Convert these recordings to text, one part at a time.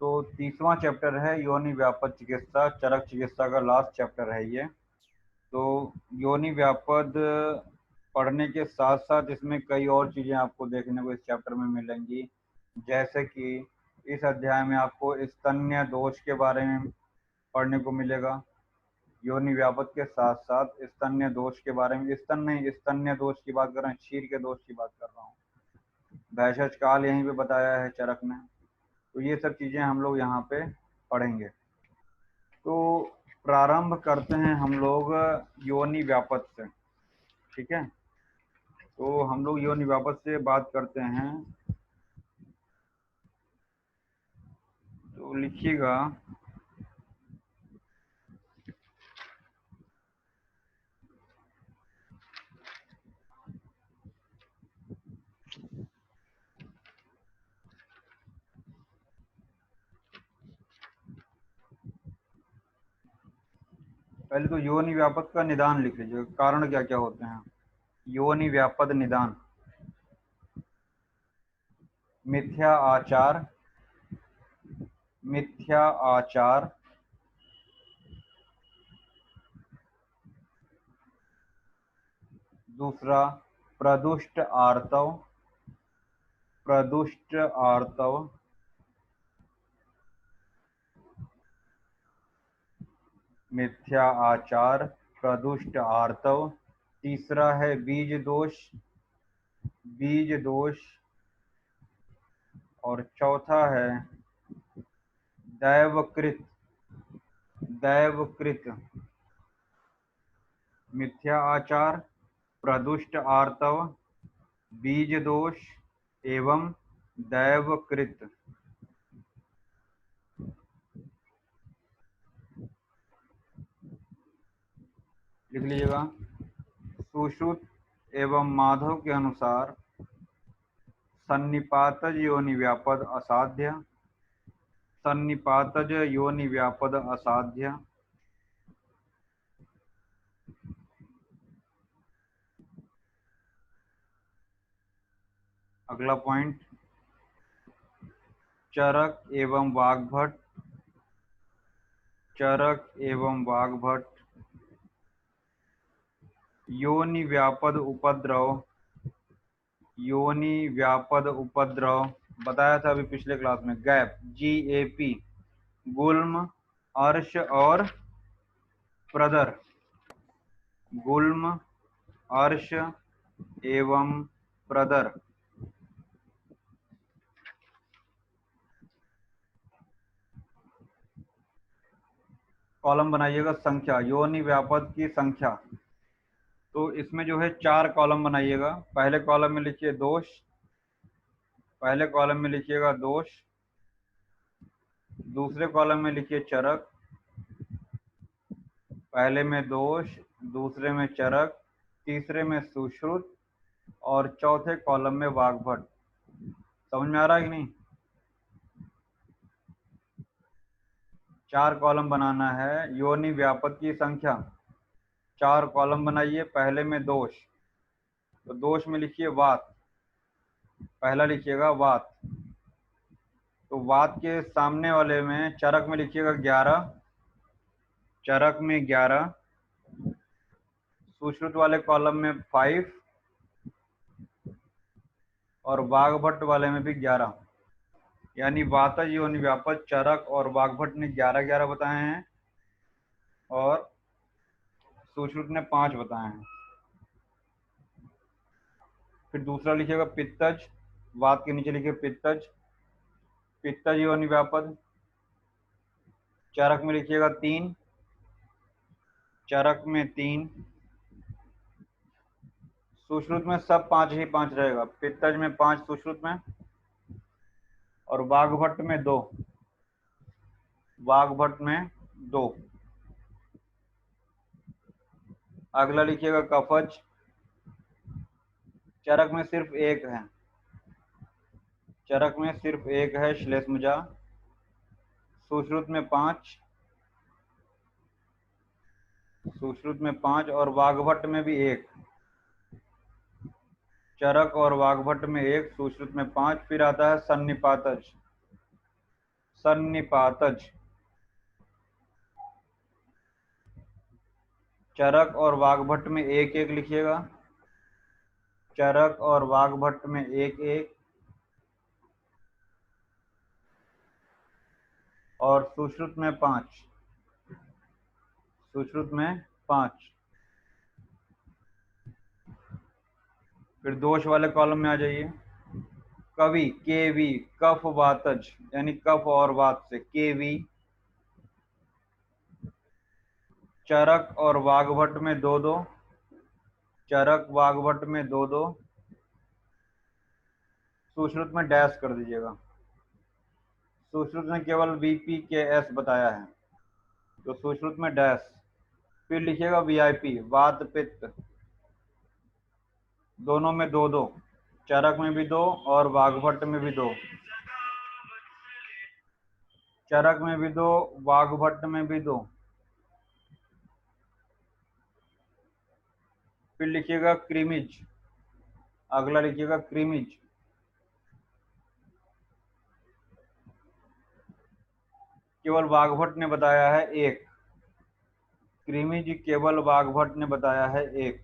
तो 30वां चैप्टर है योनि व्यापद चिकित्सा, चरक चिकित्सा का लास्ट चैप्टर है ये। तो योनि व्यापद पढ़ने के साथ साथ इसमें कई और चीज़ें आपको देखने को इस चैप्टर में मिलेंगी, जैसे कि इस अध्याय में आपको स्तन्य दोष के बारे में पढ़ने को मिलेगा। योनि व्यापद के साथ साथ स्तन्य दोष के बारे में, स्तन्य दोष की बात कर रहे हैं, क्षीर के दोष की बात कर रहा हूँ। भैषज काल यहीं पे बताया है चरक ने। तो ये सब चीज़ें हम लोग यहाँ पे पढ़ेंगे। तो प्रारंभ करते हैं हम लोग योनि व्यापद से, ठीक है। तो हम लोग योनि व्यापद से बात करते हैं। तो लिखिएगा पहले तो योनि व्यापद का निदान लिख लीजिएगा, कारण क्या क्या होते हैं। योनि व्यापद निदान। मिथ्या आचार, मिथ्या आचार, दूसरा प्रदुष्ट आर्तव, प्रदुष्ट आर्तव, मिथ्या आचार, प्रदुष्ट आर्तव। तीसरा है बीज दोष, बीज दोष। और चौथा है दैवकृत, दैवकृत। मिथ्या आचार, प्रदुष्ट आर्तव, बीज दोष एवं दैवकृत। लिख लीजिएगा। सुश्रुत एवं माधव के अनुसार सन्निपातज योनि व्यापद असाध्य, सन्निपातज योनि व्यापद असाध्य। अगला पॉइंट, चरक एवं वाग्भट, चरक एवं वाग्भट। योनि व्यापद उपद्रव, योनि व्यापद उपद्रव बताया था अभी पिछले क्लास में। गैप, GAP, गुल्म, अर्श और प्रदर, गुल्म, अर्श एवं प्रदर। कॉलम बनाइएगा संख्या, योनि व्यापद की संख्या। तो इसमें जो है 4 कॉलम बनाइएगा। पहले कॉलम में लिखिए दोष, पहले कॉलम में लिखिएगा दोष। दूसरे कॉलम में लिखिए चरक, पहले में दोष, दूसरे में चरक, तीसरे में सुश्रुत और चौथे कॉलम में वाग्भट। समझ में आ रहा है कि नहीं? 4 कॉलम बनाना है। योनि व्यापद की संख्या, 4 कॉलम बनाइए। पहले में दोष, तो दोष में लिखिए वात, पहला लिखिएगा वात। तो वात के सामने वाले में चरक में लिखिएगा 11, चरक में 11। सुश्रुत वाले कॉलम में 5 और वाग्भट वाले में भी 11। यानी वातज योनि व्यापद, चरक और वाग्भट ने 11-11 बताए हैं और सुश्रुत ने 5 बताए हैं। फिर दूसरा लिखिएगा पित्तज, वात के नीचे लिखिए पित्तज, पित्तज योनि व्यापद। चरक में लिखिएगा 3, चरक में 3। सुश्रुत में सब 5 ही 5 रहेगा। पित्तज में 5 सुश्रुत में और वाग्भट में 2, वाग्भट में 2। अगला लिखिएगा कफज, चरक में सिर्फ 1 है, चरक में सिर्फ 1 है श्लेष्मजा। सुश्रुत में 5, सुश्रुत में 5 और वाग्भट में भी 1। चरक और वाग्भट में 1, सुश्रुत में 5। फिर आता है सन्निपातज, सन्निपातज। चरक और वाग्भट में एक एक लिखिएगा, चरक और वाग्भट में एक एक, और सुश्रुत में 5, सुश्रुत में 5। फिर दोष वाले कॉलम में आ जाइए। कवि केवी, कफ वातज यानी कफ और वात से केवी। चरक और वाग्भट में 2-2, चरक वाग्भट में 2-2। सुश्रुत में डैश कर दीजिएगा, सुश्रुत में केवल VPKS बताया है तो सुश्रुत में डैश। फिर लिखिएगा VIP वात पित्त, दोनों में 2-2, चरक में भी 2 और वाग्भट में भी 2, चरक में भी 2, वाग्भट में भी 2। फिर लिखिएगा क्रीमिज, अगला लिखिएगा क्रीमिज, केवल वाग्भट ने बताया है 1, क्रीमिज केवल वाग्भट ने बताया है 1।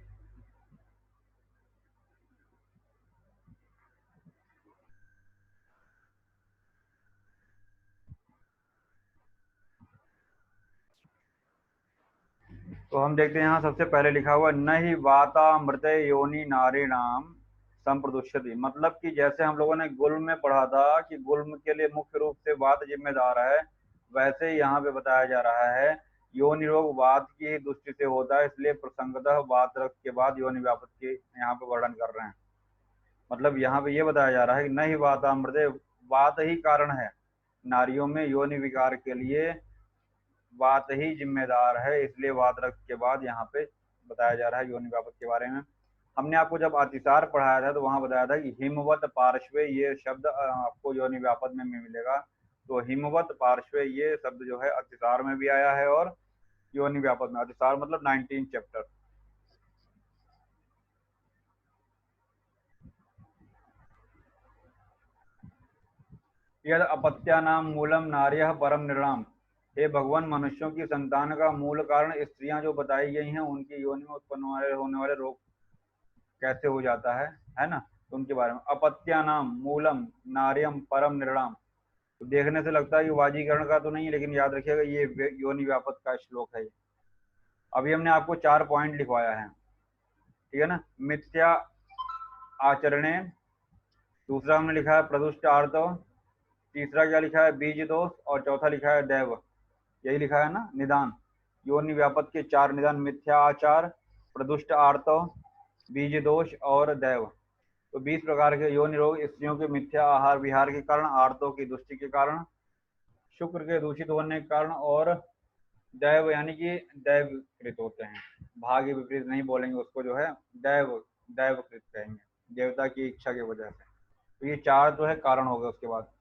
तो हम देखते हैं यहाँ सबसे पहले लिखा हुआ न ही वातामृत योनि नारीणाम संप्रदुष्यति, मतलब कि जैसे हम लोगों ने गुल्म में पढ़ा था कि गुल्म के लिए मुख्य रूप से वात जिम्मेदार है, वैसे ही यहाँ पे बताया जा रहा है योनि रोग वात की दृष्टि से होता है, इसलिए प्रसंगतः वात रक्त के बाद योनि व्यापक के यहाँ पे वर्णन कर रहे हैं। मतलब यहाँ पे ये बताया जा रहा है कि न ही वातामृत, वात ही कारण है नारियों में योनि विकार के लिए, वात ही जिम्मेदार है, इसलिए वात रक्त के बाद यहाँ पे बताया जा रहा है योनि व्यापक के बारे में। हमने आपको जब अतिसार पढ़ाया था तो वहां बताया था कि हिमवत पार्श्वे ये शब्द आपको योनि व्यापक में मिलेगा, तो हिमवत पार्श्वे ये शब्द जो है अतिसार में भी आया है और योनि व्यापक में। अतिसार मतलब 19 चैप्टर। यद अपत्यानाम मूलम नार्यः परम निर्णाम, हे भगवान मनुष्यों की संतान का मूल कारण स्त्रियां जो बताई गई हैं उनकी योनि में उत्पन्न होने वाले रोग कैसे हो जाता है ना, तो उनके बारे में। अपत्यानाम मूलम नार्यम परम निर्णाम, तो देखने से लगता है कि वाजीकरण का तो नहीं, लेकिन याद रखिएगा ये योनि व्यापक का श्लोक है। अभी हमने आपको 4 पॉइंट लिखवाया है, ठीक है ना। मिथ्या आचरणे, दूसरा हमने लिखा है प्रदुष्ट आर्तव, तीसरा क्या लिखा है बीज दोष, और चौथा लिखा है दैव, यही लिखा है ना निदान। योनि व्यापक के 4 निदान, मिथ्या आचार, प्रदुष्ट आर्तव, बीज दोष और दैव। तो 20 प्रकार के योनि रोग स्त्रियों के मिथ्या आहार विहार के कारण, आर्तों की दुष्टि के कारण, शुक्र के दूषित होने के कारण, और दैव यानी कि दैवकृत होते हैं। भाग्य विपरीत नहीं बोलेंगे उसको, जो है दैवकृत कहेंगे, देवता की इच्छा की वजह से। तो ये 4 जो है कारण हो गए। उसके बाद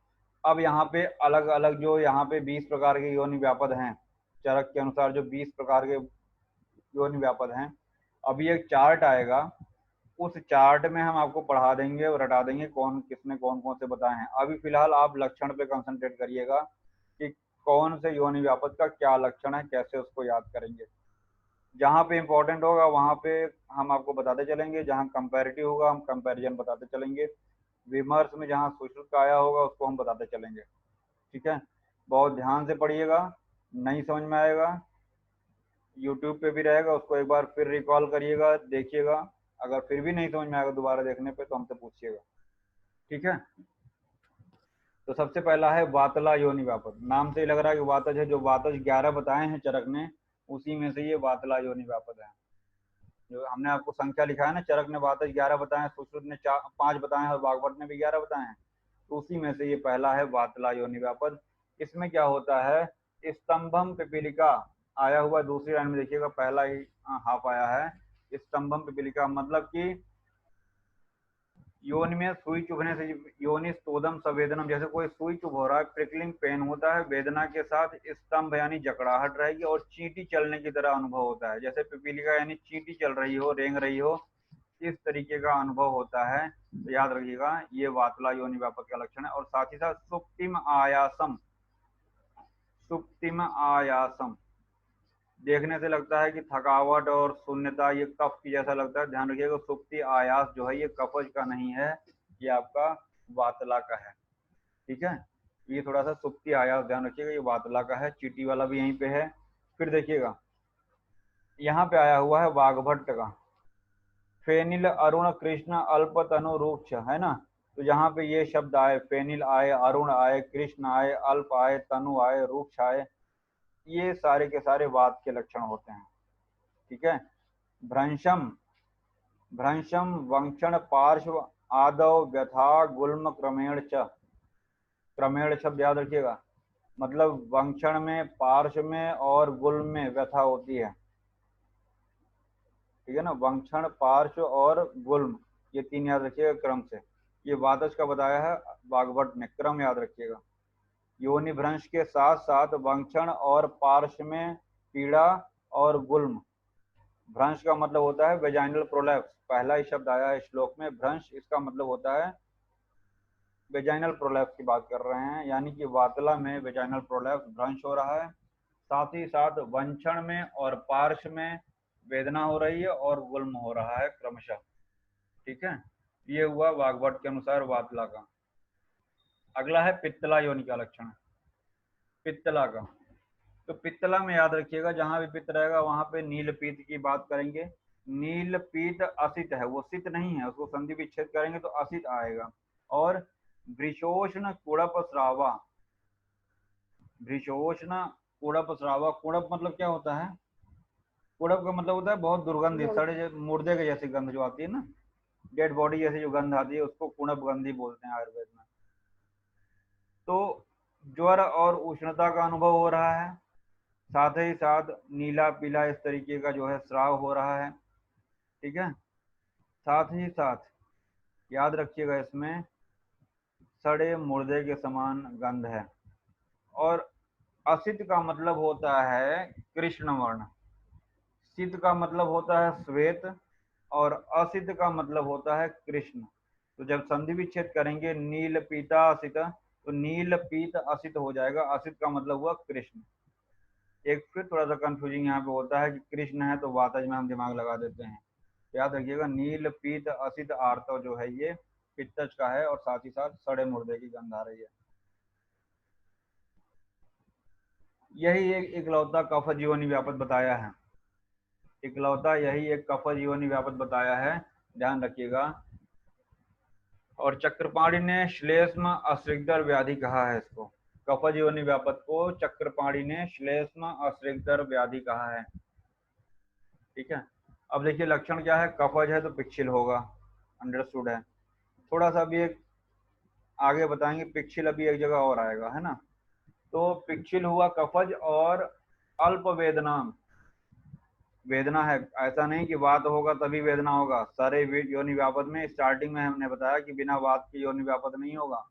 अब यहाँ पे अलग अलग जो यहाँ पे 20 प्रकार के योनि व्यापद हैं, चरक के अनुसार जो 20 प्रकार के योनि व्यापद हैं, अभी एक चार्ट आएगा, उस चार्ट में हम आपको पढ़ा देंगे और रटा देंगे कौन किसने कौन कौन से बताए हैं। अभी फिलहाल आप लक्षण पे कंसंट्रेट करिएगा कि कौन से योनि व्यापद का क्या लक्षण है, कैसे उसको याद करेंगे। जहाँ पे इंपॉर्टेंट होगा वहाँ पे हम आपको बताते चलेंगे, जहाँ कंपैरेटिव होगा हम कंपैरिजन बताते चलेंगे, विमर्श में जहाँ सुश्रुत का आया होगा उसको हम बताते चलेंगे, ठीक है। बहुत ध्यान से पढ़िएगा, नहीं समझ में आएगा यूट्यूब पे भी रहेगा, उसको एक बार फिर रिकॉल करिएगा, देखिएगा। अगर फिर भी नहीं समझ में आएगा दोबारा देखने पे तो हमसे पूछिएगा, ठीक है। तो सबसे पहला है वातला योनि व्यापक, नाम से ही लग रहा है कि वातज है, जो वातज 11 बताए हैं चरक ने, उसी में से ये वातला योनि व्यापक है। जो हमने आपको संख्या लिखा है ना, चरक ने वातज 11 बताए हैं, सुश्रुत ने 5 बताए हैं और वाग्भट ने भी 11 बताए हैं, तो उसी में से ये पहला है वातला योनि व्यापक। इसमें क्या होता है, स्तंभम पिपीलिका आया हुआ दूसरी लाइन में देखिएगा, पहला ही हाफ आया है स्तंभम पिपीलिका, मतलब कि योनि में सुई चुभने से, योनि स्तोदम संवेदनम, जैसे कोई सुई चुभ हो रहा है, प्रिकलिंग पेन होता है, वेदना के साथ स्तंभ यानी जकड़ाहट रहेगी और चींटी चलने की तरह अनुभव होता है, जैसे पिपीलिका यानी चींटी चल रही हो, रेंग रही हो, इस तरीके का अनुभव होता है। तो याद रखिएगा ये वातला योनि व्यापक का लक्षण है। और साथ ही साथ सुप्तिम आयासम, सुप्तिम आयासम। देखने से लगता है कि थकावट और शून्यता, ये कफ की जैसा लगता है। ध्यान रखिएगा सुप्ति आयास जो है ये कफज का नहीं है, ये आपका वातला का है। ठीक है, ये थोड़ा सा सुप्ति आयास ध्यान रखिएगा, ये वातला का है। चीटी वाला भी यहीं पे है। फिर देखिएगा यहाँ पे आया हुआ है वाग्भट्ट का, फेनिल अरुण कृष्ण अल्प तनु रूक्ष, है ना। तो यहाँ पे ये शब्द आए, फेनिल आए, अरुण आए, कृष्ण आए, अल्प आए, तनु आए, रूक्ष आए, ये सारे के सारे वात के लक्षण होते हैं। ठीक है। भ्रंशम, भ्रंशम वंक्षण पार्श्व आदौ व्यथा गुल्म क्रमेण च। क्रमेण शब्द याद रखिएगा, मतलब वंक्षण में, पार्श्व में और गुल्म में व्यथा होती है। ठीक है ना, वंक्षण, पार्श्व और गुल्म, ये तीन याद रखिएगा क्रम से। ये वातज का बताया है वाग्भट ने, क्रम याद रखिएगा। योनि भ्रंश के साथ साथ वंक्षण और पार्श्व में पीड़ा और गुल्म। भ्रंश का मतलब होता है वेजाइनल प्रोलैप्स, पहला ही शब्द आया है श्लोक में भ्रंश, इसका मतलब होता है वेजाइनल प्रोलैप्स की बात कर रहे हैं, यानी कि वातला में वेजाइनल प्रोलैप्स भ्रंश हो रहा है। साथ ही साथ वंक्षण में और पार्श्व में वेदना हो रही है और गुल्म हो रहा है क्रमशः। ठीक है, ये हुआ वाग्भट के अनुसार वातला का। अगला है पित्तला योनि का लक्षण, पित्तला का। तो पित्तला में याद रखिएगा जहां भी पित्त रहेगा वहां पे नीलपीत की बात करेंगे। नीलपीत असित है, वो सित नहीं है, उसको संधि विच्छेद करेंगे तो असित आएगा। और वृषोष्ण कुड़प श्रावा, वृषोष्ण कुड़प श्रावा, कुड़प मतलब क्या होता है? कुड़प का मतलब होता है बहुत दुर्गंधी, सड़े मुर्दे के जैसी गंध जो आती है ना, डेड बॉडी जैसी जो गंध आती है उसको कुड़प गंधी बोलते हैं आयुर्वेद में। तो ज्वर और उष्णता का अनुभव हो रहा है, साथ ही साथ नीला पीला इस तरीके का जो है स्राव हो रहा है। ठीक है, साथ ही साथ याद रखिएगा इसमें सड़े मुर्दे के समान गंध है। और असित का मतलब होता है कृष्ण वर्ण, सित का मतलब होता है श्वेत और असित का मतलब होता है कृष्ण। तो जब संधि विच्छेद करेंगे नील पीता असित, तो नील पीत असित हो जाएगा, असित का मतलब हुआ कृष्ण। एक फिर थोड़ा सा कंफ्यूजिंग यहाँ पे होता है कि कृष्ण है तो वातज में हम दिमाग लगा देते हैं। याद रखिएगा नील पीत असित आर्तव जो है ये पित्तज का है और साथ ही साथ सड़े मुर्दे की गंध आ रही है। यही एक इकलौता कफ जीवनी व्यापक बताया है, इकलौता यही एक कफ जीवनी व्यापक बताया है, ध्यान रखिएगा। और चक्रपाणी ने श्लेष्म अश्रिगदर व्याधि कहा है इसको, कफ जीवनी व्यापक को चक्रपाणी ने श्लेष्म अश्रिगदर व्याधि कहा है। ठीक है, अब देखिए लक्षण क्या है, कफज है तो पिक्सिल होगा, अंडरस्टूड है। थोड़ा सा भी एक आगे बताएंगे, पिक्सिल अभी एक जगह और आएगा, है ना। तो पिक्सिल हुआ कफज और अल्प वेदना, वेदना है, ऐसा नहीं कि वात होगा तभी वेदना होगा। सारे योनि व्यापद में स्टार्टिंग में हमने बताया कि बिना वात के योनि व्यापद नहीं होगा,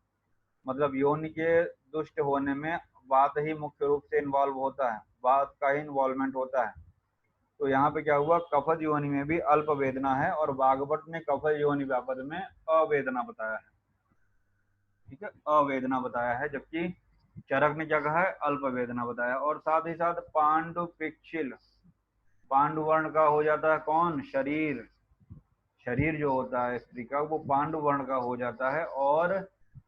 मतलब योनि के दुष्ट होने में वात ही मुख्य रूप से इन्वॉल्व होता है, वात का ही इन्वॉल्वमेंट होता है। तो यहाँ पे क्या हुआ, कफज योनि में भी अल्प वेदना है और वाग्भट ने कफज योनि व्यापद में अवेदना बताया है। ठीक है, अवेदना बताया है, जबकि चरक ने क्या कहा है, अल्प वेदना बताया। और साथ ही साथ पांडु पिक्षिल, पांडु वर्ण का हो जाता है कौन, शरीर, शरीर जो होता है स्त्री का वो पांडु वर्ण का हो जाता है और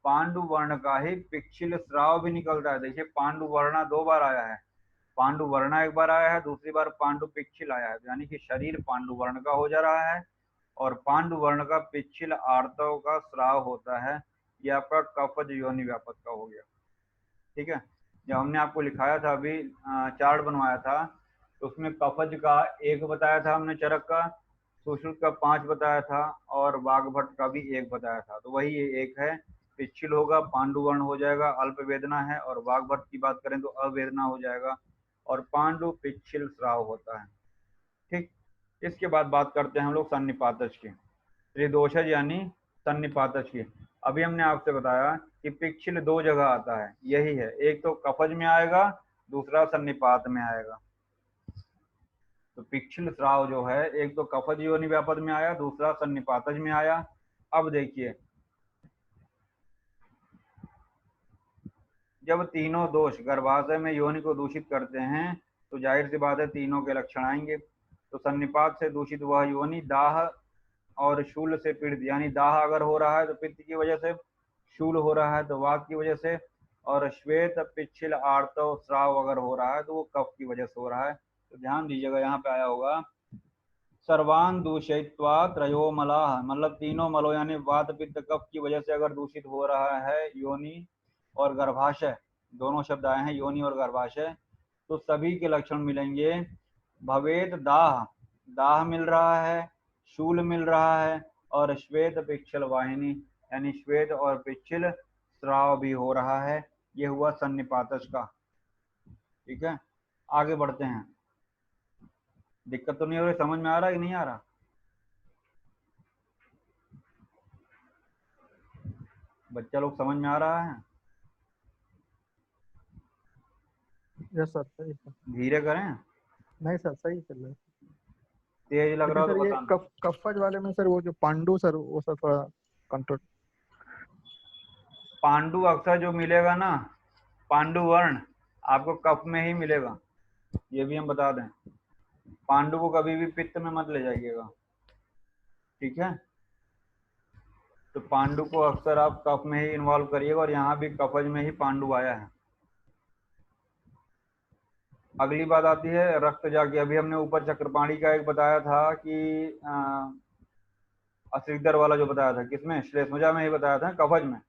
पांडु वर्ण का ही पिक्षिल स्राव भी निकलता है। देखिए पांडु वर्णा दो बार आया है, पांडु वर्णा एक बार आया है, दूसरी बार पांडु पिक्षिल आया है, यानी कि शरीर पांडु वर्ण का हो जा रहा है और पांडु वर्ण का पिक्षिल आर्तव का स्राव होता है। ये आपका कफज योनि व्यापक का हो गया। ठीक है, जब हमने आपको लिखाया था अभी चार्ट बनवाया था तो उसमें कफज का एक बताया था हमने, चरक का, सुश्रुत का 5 बताया था और वाग्भट का भी 1 बताया था। तो वही ये एक है, पिच्छिल होगा, पांडु वर्ण हो जाएगा, अल्प वेदना है, और वाग्भट की बात करें तो अवेदना हो जाएगा और पांडु पिच्छिल स्राव होता है। ठीक, इसके बाद बात करते हैं हम लोग सन्निपातज की, त्रिदोषज यानी सन्निपातज की। अभी हमने आपसे बताया कि पिक्षिल 2 जगह आता है, यही है, एक तो कफज में आएगा, दूसरा सन्निपात में आएगा। तो पिक्षिल स्राव जो है एक तो कफज योनि व्यापद में आया, दूसरा सन्निपातज में आया। अब देखिए जब तीनों दोष गर्भाशय में योनि को दूषित करते हैं तो जाहिर सी बात है तीनों के लक्षण आएंगे। तो सन्निपात से दूषित वह योनि दाह और शूल से पीड़ित, यानी दाह अगर हो रहा है तो पित्त की वजह से, शूल हो रहा है तो वात की वजह से, और श्वेत पिच्छिल आर्तव स्राव अगर हो रहा है तो वो कफ की वजह से हो रहा है। तो ध्यान दीजिएगा, यहाँ पे आया होगा सर्वान दूषयित्वा त्रयो मलाह, मतलब तीनों मलो यानी वात पित्त कफ की वजह से अगर दूषित हो रहा है योनि और गर्भाशय, दोनों शब्द आए हैं योनि और गर्भाशय, तो सभी के लक्षण मिलेंगे। भवेद दाह, दाह मिल रहा है, शूल मिल रहा है, और श्वेत पिच्छल वाहिनी यानी श्वेत और पिच्छल स्राव भी हो रहा है। ये हुआ सन्निपातज का। ठीक है, आगे बढ़ते हैं। दिक्कत तो नहीं हो रही, समझ में आ रहा है कि नहीं आ रहा? बच्चा लोग समझ में आ रहा है? यस सर, सही सर। धीरे करें? नहीं सर, सही चल रहा है। तेज लग लेकिन रहा हो सर तो ये बताना। कफज वाले में सर वो जो पांडु सर, वो सर थोड़ा कंट्रोल। पांडु अक्सर जो मिलेगा ना, पांडु वर्ण आपको कफ में ही मिलेगा, ये भी हम बता दें। पांडु को कभी भी पित्त में मत ले जाइएगा, ठीक है? तो पांडु को अक्सर आप कफ में ही इन्वॉल्व करिएगा, और यहाँ भी कफज में ही पांडु आया है। अगली बात आती है रक्तजा की। अभी हमने ऊपर चक्रपाणी का एक बताया था कि असिगदर वाला जो बताया था, किसमें? श्लेष्मजा में ही बताया था, कफज में।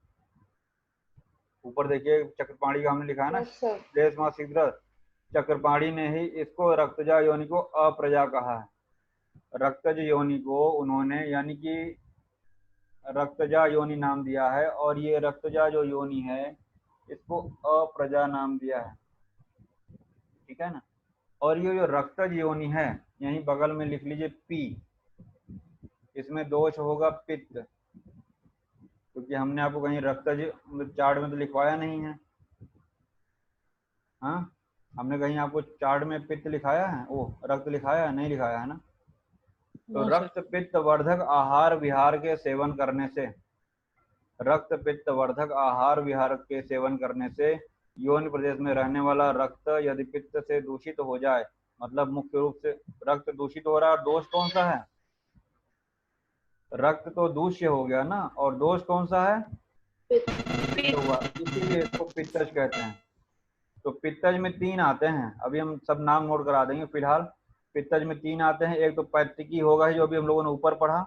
ऊपर देखिए चक्रपाणी का हमने लिखा है ना, श्लेष्मा सिगदर। चक्रपाणी ने ही इसको रक्तजा योनि को अप्रजा कहा है। रक्तज योनि को उन्होंने यानी कि रक्तजा योनि नाम दिया है, और ये रक्तजा जो योनि है इसको अप्रजा नाम दिया है। ठीक है ना? और ये जो रक्तज योनि है, यहीं बगल में लिख लीजिए पी, इसमें दोष होगा पित्त, क्योंकि हमने आपको कहीं रक्तज चार्ट में तो लिखवाया नहीं है। हाँ, हमने कहीं आपको चार्ट में पित्त लिखाया है, वो रक्त लिखाया है? नहीं लिखाया है ना? तो रक्त पित्त वर्धक आहार विहार के सेवन करने से, रक्त पित्त वर्धक आहार विहार के सेवन करने से योनि प्रदेश में रहने वाला रक्त यदि पित्त से दूषित हो जाए, मतलब मुख्य रूप से रक्त दूषित हो रहा है, दोष कौन सा है? रक्त तो दूष्य हो गया ना, और दोष कौन सा है? पित्त हुआ, इसीलिए इसको पित्तज कहते हैं। तो पित्तज में तीन आते हैं, अभी हम सब नाम नोट करा देंगे फिलहाल। पित्तज में तीन आते हैं, एक तो पैत्तिकी होगा जो अभी हम लोगों ने ऊपर पढ़ा,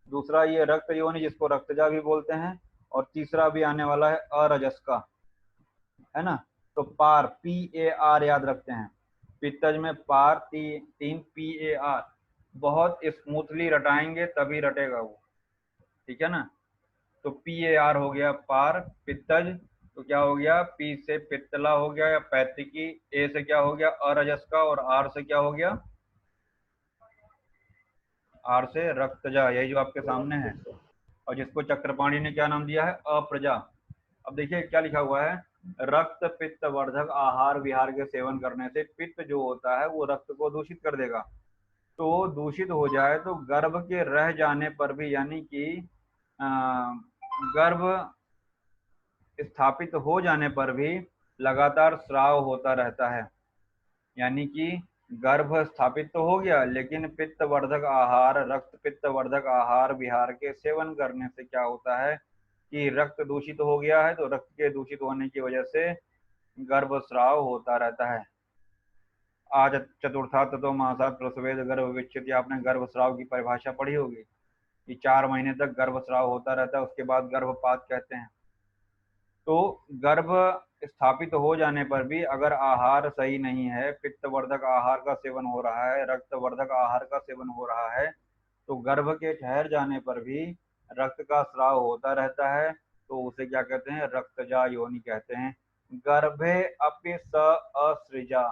दूसरा ये रक्त योनि जिसको रक्तजा भी बोलते हैं, और तीसरा भी आने वाला है अरजस का, है ना? तो पार, PAR याद रखते हैं। पित्तज में पार तीन PAR, बहुत स्मूथली रटाएंगे तभी रटेगा वो, ठीक है ना? तो PAR हो गया पार पित्तज, तो क्या हो गया? P से पित्तला हो गया या पैत्तिकी, A से क्या हो गया? अरजस का, और R से क्या हो गया? R से रक्तजा, यही जो आपके सामने है, और जिसको चक्रपाणी ने क्या नाम दिया है? अप्रजा। अब देखिए क्या लिखा हुआ है, रक्त पित्त वर्धक आहार विहार के सेवन करने से पित्त जो होता है वो रक्त को दूषित कर देगा। तो दूषित हो जाए तो गर्भ के रह जाने पर भी, यानी कि गर्भ स्थापित हो जाने पर भी लगातार स्राव होता रहता है। यानी कि गर्भ स्थापित तो हो गया, लेकिन पित्त वर्धक आहार, रक्त पित्त वर्धक आहार विहार के सेवन करने से क्या होता है कि रक्त दूषित हो गया है, तो रक्त के दूषित होने की वजह से गर्भस्राव होता रहता है। आज चतुर्था ततो मासात प्रसवेद गर्भ विच्छित, आपने गर्भस्राव की परिभाषा पढ़ी होगी कि 4 महीने तक गर्भस्राव होता रहता है, उसके बाद गर्भपात कहते हैं। तो गर्भ स्थापित हो जाने पर भी अगर आहार सही नहीं है, पित्तवर्धक आहार का सेवन हो रहा है, रक्तवर्धक आहार का सेवन हो रहा है, तो गर्भ के ठहर जाने पर भी रक्त का स्राव होता रहता है, तो उसे क्या कहते हैं? रक्तजा योनि कहते हैं। गर्भे अपि स असृजा।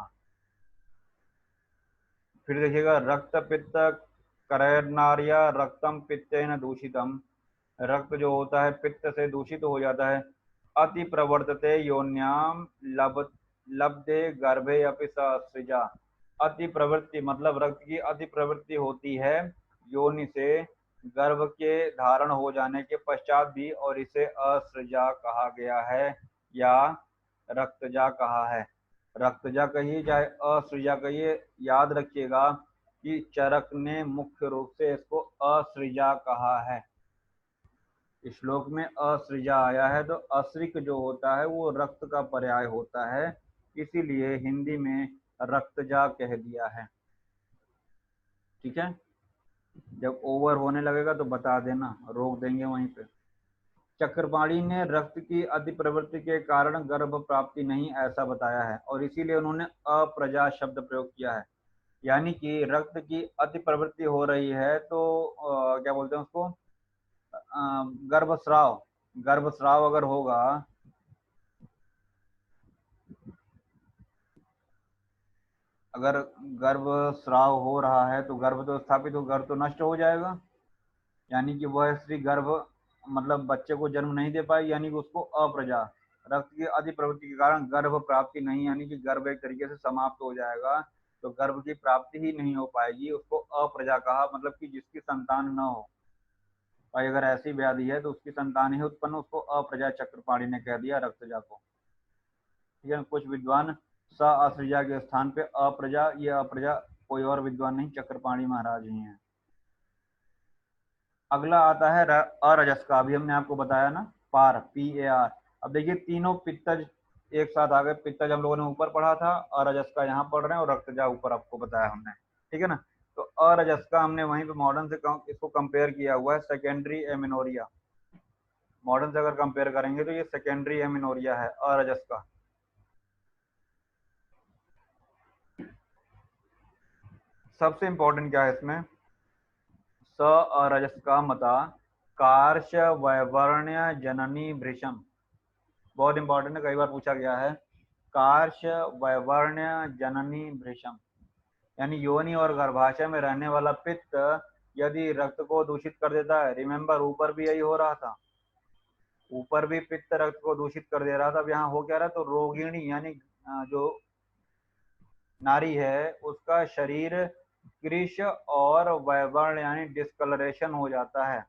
फिर देखिएगा, रक्त पित्त करैर्नार्या रक्तम पित्तेन दूषितम, रक्त जो होता है पित्त से दूषित हो जाता है। अति प्रवर्तते योन्याम लब्धे गर्भे अपि सृजा। अति प्रवृत्ति मतलब रक्त की अति प्रवृत्ति होती है योनि से गर्भ के धारण हो जाने के पश्चात भी, और इसे असृजा कहा गया है, या रक्तजा कहा है। रक्तजा कहिए चाहे असृजा कहिए, याद रखिएगा कि चरक ने मुख्य रूप से इसको असृजा कहा है। श्लोक में असृजा आया है तो असृक जो होता है वो रक्त का पर्याय होता है, इसीलिए हिंदी में रक्तजा कह दिया है। ठीक है, जब ओवर होने लगेगा तो बता देना, रोक देंगे वहीं पे। चक्रपाणी ने रक्त की अति प्रवृत्ति के कारण गर्भ प्राप्ति नहीं ऐसा बताया है और इसीलिए उन्होंने अप्रजा शब्द प्रयोग किया है। यानी कि रक्त की अति प्रवृत्ति हो रही है तो क्या बोलते हैं उसको, गर्भस्राव। गर्भस्राव अगर होगा, अगर गर्भस्राव हो रहा है तो गर्भ तो स्थापित हो, गर्भ तो नष्ट हो जाएगा, यानी कि वह स्त्री गर्भ मतलब बच्चे को जन्म नहीं दे पाएगी, यानी कि उसको अप्रजा, रक्त की अति प्रवृत्ति के कारण गर्भ प्राप्ति नहीं, यानी कि गर्भ एक तरीके से समाप्त हो जाएगा, तो गर्भ की प्राप्ति ही नहीं हो पाएगी, उसको अप्रजा कहा, मतलब कि जिसकी संतान न हो। और अगर ऐसी व्याधि है तो उसकी संतान ही उत्पन्न, उसको अप्रजा चक्रपाणी ने कह दिया रक्तजा को। ठीक है, कुछ विद्वान स असृजा के स्थान पे अप्रजा, ये अप्रजा कोई और विद्वान नहीं, चक्रपाणी महाराज ही हैं। अगला आता है अरजस का, अभी हमने आपको बताया ना, पार, PAR। अब देखिए तीनों पित्तज एक साथ आ गए, पित्तज हम लोगों ने ऊपर पढ़ा था, अरजस का यहाँ पढ़ रहे हैं और रक्तजा ऊपर आपको बताया हमने। ठीक है ना, तो अरजस का हमने वहीं पे मॉडर्न से इसको कंपेयर किया हुआ है, सेकेंडरी एमिनोरिया। मॉडर्न से अगर कंपेयर करेंगे तो ये सेकेंडरी एमिनोरिया है अरजस का। सबसे इंपॉर्टेंट क्या है इसमें, स अरजस का मता कार्श वैवर्ण्य जननी भृशम, बहुत इंपॉर्टेंट है, कई बार पूछा गया है। कार्श वैवर्ण्य जननी भृशम, यानी योनि और गर्भाशय में रहने वाला पित्त यदि रक्त को दूषित कर देता है, रिमेम्बर ऊपर भी यही हो रहा था, ऊपर भी पित्त रक्त को दूषित कर दे रहा था, अब यहाँ हो क्या रहा है, तो रोगिणी यानी जो नारी है उसका शरीर कृश और वैवर्ण यानी डिस्कलरेशन हो जाता है,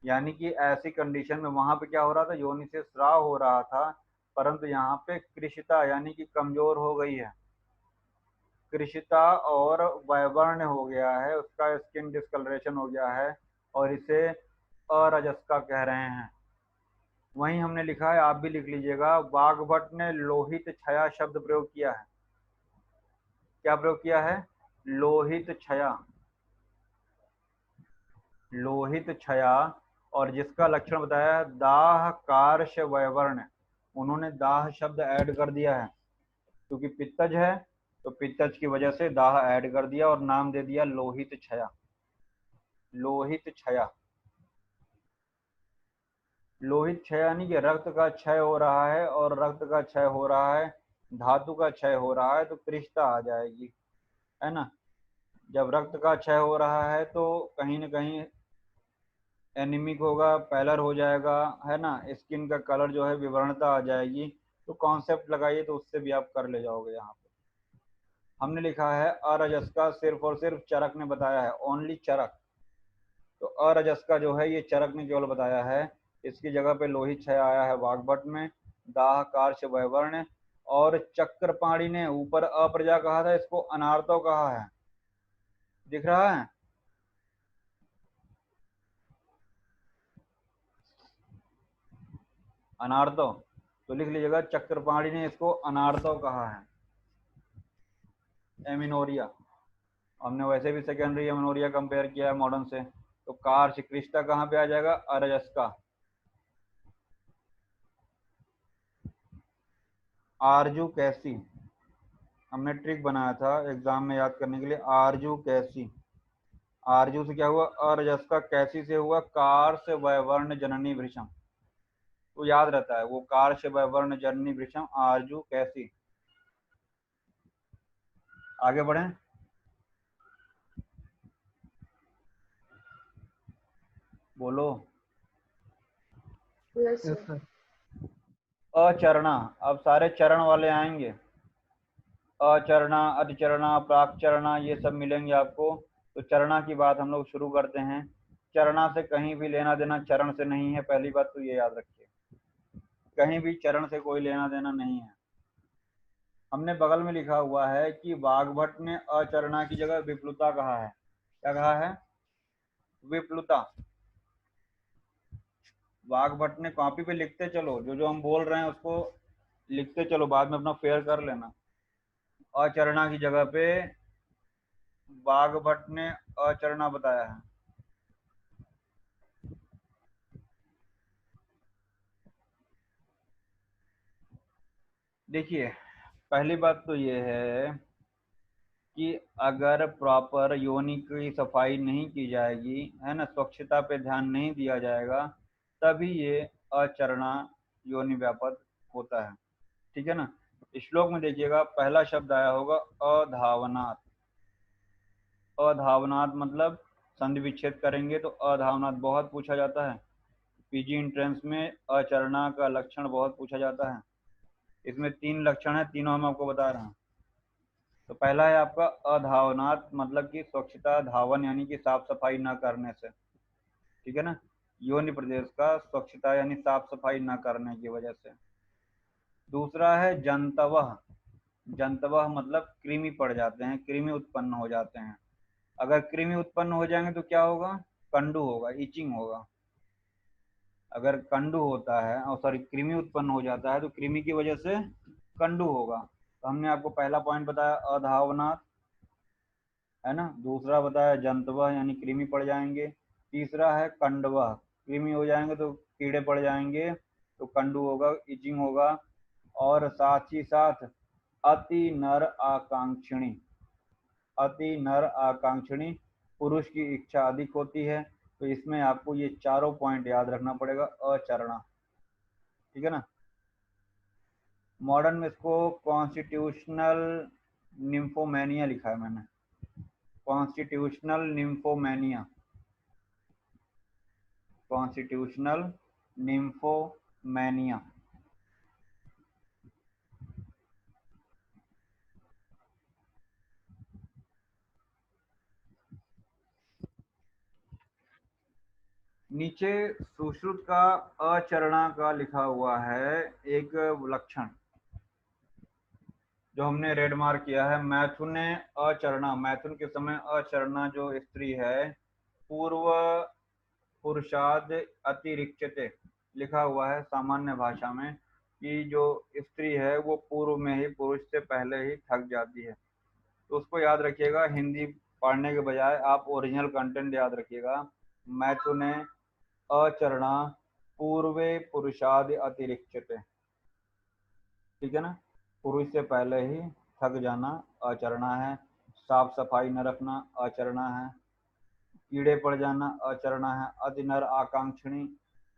यानी कि ऐसी कंडीशन में वहां पे क्या हो रहा था, योनि से स्राव हो रहा था, परंतु यहाँ पे कृशिता यानी कि कमजोर हो गई है, कृशिता और वैवर्ण हो गया है, उसका स्किन डिस्कलरेशन हो गया है और इसे अरजस्का कह रहे हैं। वहीं हमने लिखा है, आप भी लिख लीजिएगा, वाग्भट ने लोहित छया शब्द प्रयोग किया है। क्या प्रयोग किया है, लोहित छया, लोहित छया, और जिसका लक्षण बताया दाह कार्श वैवर्ण, उन्होंने दाह शब्द ऐड कर दिया है, क्योंकि पित्तज है तो पित्तज की वजह से दाह ऐड कर दिया और नाम दे दिया लोहित छया। लोहित छया, लोहित क्षय यानी कि रक्त का क्षय हो रहा है, और रक्त का क्षय हो रहा है, धातु का क्षय हो रहा है तो कृष्णता आ जाएगी, है ना। जब रक्त का क्षय हो रहा है तो कहीं ना कहीं एनीमिक होगा, पैलर हो जाएगा, है ना, स्किन का कलर जो है विवरणता आ जाएगी, तो कॉन्सेप्ट लगाइए तो उससे भी आप कर ले जाओगे। यहाँ पे हमने लिखा है अरजस का, सिर्फ और सिर्फ चरक ने बताया है, ओनली चरक, तो अरजस का जो है ये चरक ने केवल बताया है, इसकी जगह पे लोहित क्षय आया है वाग्भट में, दाह कार्श वैवर्ण, और चक्रपाणी ने ऊपर अप्रजा कहा था, इसको अनार्तो कहा है, दिख रहा है, अनार्तो, तो लिख लीजिएगा चक्रपाणी ने इसको अनार्तो कहा है, एमिनोरिया। हमने वैसे भी सेकेंडरी एमिनोरिया कंपेयर किया है मॉडर्न से, तो कार्श क्रिस्टा कहाँ पे आ जाएगा, अरजस का। आरजू कैसी, हमने ट्रिक बनाया था एग्जाम में याद करने के लिए, आरजू कैसी, आरजू से क्या हुआ, अरजस का, कैसी से हुआ कार से वैवर्ण जननी भृशम, तो याद रहता है वो, कार से वैवर्ण जननी भृशम, आरजू कैसी। आगे बढ़े, बोलो। Yes sir. अचरणा, अब सारे चरण वाले आएंगे, अचरणा, अधिचरणा, प्राकचरणा, ये सब मिलेंगे आपको। तो चरणा की बात हम लोग शुरू करते हैं। चरणा से कहीं भी लेना देना चरण से नहीं है, पहली बात तो ये याद रखिए। कहीं भी चरण से कोई लेना देना नहीं है। हमने बगल में लिखा हुआ है कि वाग्भट ने अचरणा की जगह विप्लुता कहा है। क्या कहा है? विप्लुता। वाग्भट ने कॉपी पे लिखते चलो, जो जो हम बोल रहे हैं उसको लिखते चलो, बाद में अपना फेयर कर लेना। अचरणा की जगह पे वाग्भट ने अचरणा बताया है। देखिए, पहली बात तो ये है कि अगर प्रॉपर योनि की सफाई नहीं की जाएगी, है ना, स्वच्छता पे ध्यान नहीं दिया जाएगा, तभी ये अचरणा योनि व्यापद होता है। ठीक है ना। श्लोक में देखिएगा, पहला शब्द आया होगा अधावनात्। अधावनात् मतलब संधि विच्छेद करेंगे तो अधावनात् बहुत पूछा जाता है। पीजी एंट्रेंस में अचरणा का लक्षण बहुत पूछा जाता है। इसमें 3 लक्षण है, तीनों हम आपको बता रहे हैं। तो पहला है आपका अधावनात्, मतलब कि स्वच्छता, धावन यानी कि साफ सफाई न करने से। ठीक है ना। योनि प्रदेश का स्वच्छता यानी साफ सफाई न करने की वजह से। दूसरा है जंतवः। जंतवः मतलब कृमि पड़ जाते हैं, कृमि उत्पन्न हो जाते हैं। अगर कृमि उत्पन्न हो जाएंगे तो क्या होगा? कंडू होगा, इचिंग होगा। अगर कंडू होता है, और सॉरी कृमि उत्पन्न हो जाता है, तो कृमि की वजह से कंडू होगा। तो हमने आपको पहला पॉइंट बताया अधावनात्, है ना। दूसरा बताया जंतवः यानी कृमि पड़ जाएंगे। तीसरा है कंडवः, कृमि हो जाएंगे तो कीड़े पड़ जाएंगे तो कंडू होगा, इचिंग होगा। और साथ ही साथ अति नर आकांक्षिणी। अति नर आकांक्षिणी, पुरुष की इच्छा अधिक होती है। तो इसमें आपको ये चारों पॉइंट याद रखना पड़ेगा, अचरणा। ठीक है ना। मॉडर्न में इसको कॉन्स्टिट्यूशनल निम्फोमेनिया लिखा है मैंने, कॉन्स्टिट्यूशनल निम्फोमेनिया। Constitutional nymphomania. नीचे सुश्रुत का अचरणा का लिखा हुआ है एक लक्षण, जो हमने रेड मार्क किया है। मैथुने अचरणा, मैथुन के समय अचरणा जो स्त्री है, पूर्व पुरुषाद अतिरिक्तते लिखा हुआ है सामान्य भाषा में, कि जो स्त्री है वो पूर्व में ही पुरुष से पहले ही थक जाती है। तो उसको याद रखिएगा, हिंदी पढ़ने के बजाय आप ओरिजिनल कंटेंट याद रखिएगा। मैथुने अचरणा पूर्वे पुरुषाद अतिरिक्तते। ठीक है ना। पुरुष से पहले ही थक जाना अचरणा है। साफ सफाई न रखना अचरणा है। कीड़े पड़ जाना अचरणा है। अति नर आकांक्षिणी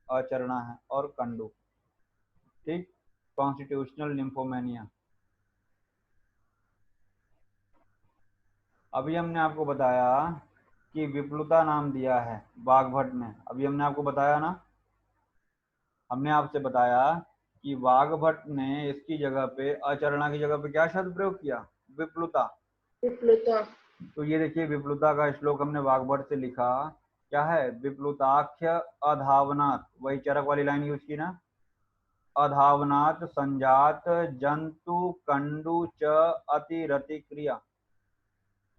अचरणा है। और कंडू। ठीक। Constitutional nymphomania. अभी हमने आपको बताया कि विप्लुता नाम दिया है वाग्भट ने, अभी हमने आपको बताया ना। हमने आपसे बताया कि वाग्भट ने इसकी जगह पे, अचरणा की जगह पे क्या शब्द प्रयोग किया? विप्लुता। विप्लुता। तो ये देखिए, विप्लुता का श्लोक हमने वाग्भट से लिखा। क्या है? विप्लुताख्य अधावनात्, वही चरक वाली लाइन यूज की ना। अधावनात् संजात जंतु कंडु च अतिरति क्रिया।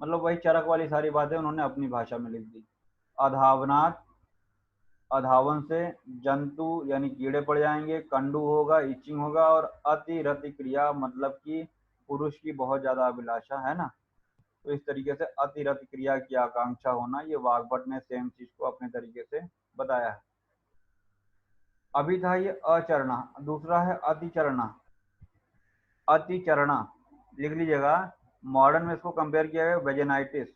मतलब वही चरक वाली सारी बातें उन्होंने अपनी भाषा में लिख दी। अधावनात्, अधावन से, जंतु यानी कीड़े पड़ जाएंगे, कंडू होगा, इचिंग होगा, और अतिरति क्रिया मतलब कि पुरुष की बहुत ज्यादा अभिलाषा, है ना। तो इस तरीके से अतिरथ क्रिया की आकांक्षा होना, ये वाग्भट ने सेम चीज को अपने तरीके से बताया है। अभी था ये अचरणा, दूसरा है अतिचरणा। अतिचरणा लिख लीजिएगा। मॉडर्न में इसको कंपेयर किया गया vaginitis,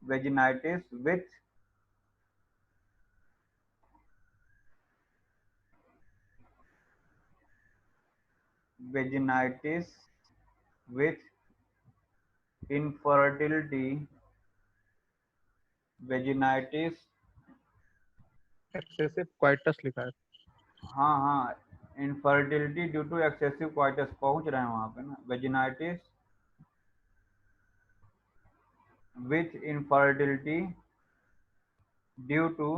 vaginitis with vaginitis with infertility, vaginitis. Excessive coitus लिखा है। हाँ हाँ, infertility due to excessive coitus, पहुंच रहे हैं वहां पे ना। Vaginitis with infertility due to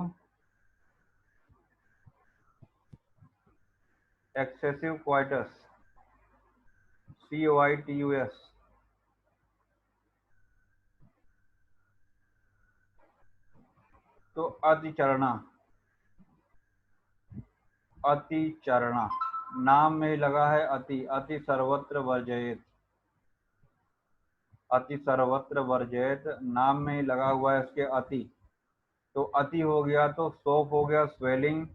excessive coitus, COITUS। तो अतिचरणा, अतिचरणा नाम में ही लगा है अति, अति सर्वत्र वर्जयेत, अति सर्वत्र वर्जयेत नाम में ही लगा हुआ है इसके अति। तो अति हो गया तो सोफ हो गया स्वेलिंग,